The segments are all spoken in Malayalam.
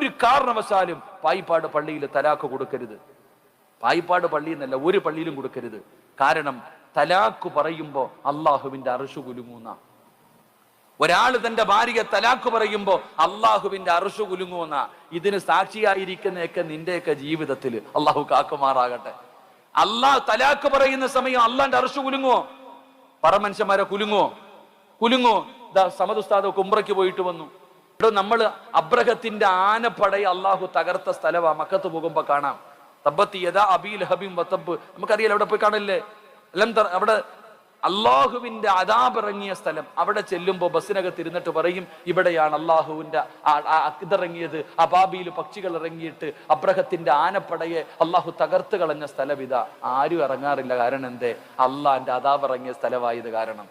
ഒരു കാരണവശാലും പായിപ്പാട് പള്ളിയിൽ തലാക്ക് കൊടുക്കരുത്. പായിപ്പാട് പള്ളി എന്നല്ല, ഒരു പള്ളിയിലും കൊടുക്കരുത്. കാരണം തലാക്ക് പറയുമ്പോ അള്ളാഹുവിന്റെ അർശ് കുലുങ്ങുന്ന. ഒരാൾ തന്റെ ഭാര്യയെ തലാക്ക് പറയുമ്പോ അള്ളാഹുവിന്റെ അർശ് കുലുങ്ങുന്ന. ഇതിന് സാക്ഷിയായിരിക്കുന്നതൊക്കെ നിന്റെയൊക്കെ ജീവിതത്തിൽ അള്ളാഹു കാക്കുമാറാകട്ടെ. അള്ളാഹ് തലാക്ക് പറയുന്ന സമയം അള്ളാന്റെ അർശ് കുലുങ്ങുവോ? പറ മനുഷ്യന്മാരെ, കുലുങ്ങോ? സമദ് ഉസ്താദ് ഉംറയ്ക്ക് പോയിട്ട് വന്നു. ഇവിടെ നമ്മള് അബ്രഹത്തിന്റെ ആനപ്പടയെ അള്ളാഹു തകർത്ത സ്ഥലമാ. മക്കത്ത് പോകുമ്പോ കാണാം. തബ്ബത്ത് യദാ അബീ ലഹബിൻ വതബ്. നമുക്കറിയാലോ, അവിടെ പോയി കാണില്ലേ? അവിടെ അള്ളാഹുവിന്റെ അദാബ് ഇറങ്ങിയ സ്ഥലം. അവിടെ ചെല്ലുമ്പോ ബസ്സിനകത്ത് ഇരുന്നിട്ട് പറയും, ഇവിടെയാണ് അള്ളാഹുവിന്റെ ഇതിറങ്ങിയത്. അബാബിയിൽ പക്ഷികൾ ഇറങ്ങിയിട്ട് അബ്രഹത്തിന്റെ ആനപ്പടയെ അള്ളാഹു തകർത്ത് കളഞ്ഞ സ്ഥലം ഇതാ. ആരും ഇറങ്ങാറില്ല. കാരണം എന്തേ? അള്ളാഹിന്റെ അദാബ് ഇറങ്ങിയ സ്ഥലമായത് കാരണം,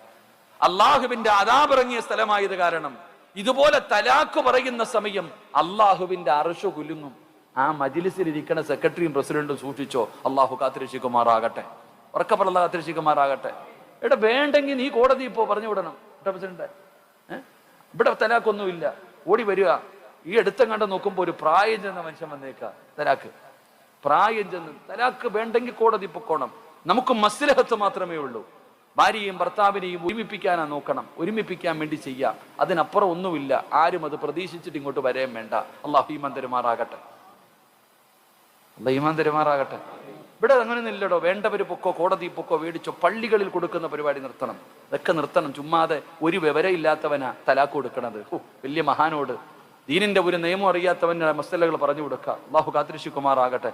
അള്ളാഹുവിന്റെ അദാബ് ഇറങ്ങിയ സ്ഥലമായത് കാരണം. ഇതുപോലെ തലാക്ക് പറയുന്ന സമയം അള്ളാഹുവിന്റെ അർശ് കുലുങ്ങും. ആ മജ്ലിസിൽ ഇരിക്കുന്ന സെക്രട്ടറിയും പ്രസിഡന്റും സൂക്ഷിച്ചോ, അള്ളാഹു കാത്തിരക്ഷിക്കുമാറാകട്ടെ. ഉറക്കപ്പുള്ള കാത്തിരക്ഷിക്കുമാറാകട്ടെ. ഇവിടെ വേണ്ടെങ്കിൽ നീ കോടതി ഇപ്പോ പറഞ്ഞു വിടണം. പ്രസിഡന്റ്, ഇവിടെ തലാക്കൊന്നുമില്ല, ഓടി വരിക. ഈ അടുത്തങ്ങാണ്ട് നോക്കുമ്പോ ഒരു പ്രായം ചെന്ന മനുഷ്യൻ വന്നേക്ക. പ്രായം ചെന്ന് തലാക്ക് വേണ്ടെങ്കിൽ കോടതി പൊക്കോണം. നമുക്ക് മസ്ലഹത്ത് മാത്രമേ ഉള്ളൂ. ഭാര്യയും ഭർത്താവിനെയും ഒരുമിപ്പിക്കാനാ നോക്കണം, ഒരുമിപ്പിക്കാൻ വേണ്ടി ചെയ്യാം. അതിനപ്പുറം ഒന്നുമില്ല. ആരും അത് പ്രതീക്ഷിച്ചിട്ട് ഇങ്ങോട്ട് വരാൻ വേണ്ട. അള്ളാഹു ഈമാൻ തരുമാറാകട്ടെ. ഇവിടെ അങ്ങനെയൊന്നും ഇല്ലടോ. വേണ്ടവര് പൊക്കോ, കോടതി പൊക്കോ, മേടിച്ചോ. പള്ളികളിൽ കൊടുക്കുന്ന പരിപാടി നിർത്തണം. ഇതൊക്കെ നിർത്തണം. ചുമ്മാതെ ഒരു വിവരം ഇല്ലാത്തവനാ തലാക്ക് കൊടുക്കണത്. വലിയ മഹാനോട്, ദീനിന്റെ ഒരു നിയമം അറിയാത്തവന് മസലകൾ പറഞ്ഞു കൊടുക്കുക. അള്ളാഹു കാത്തിരക്ഷിക്കുമാറാകട്ടെ.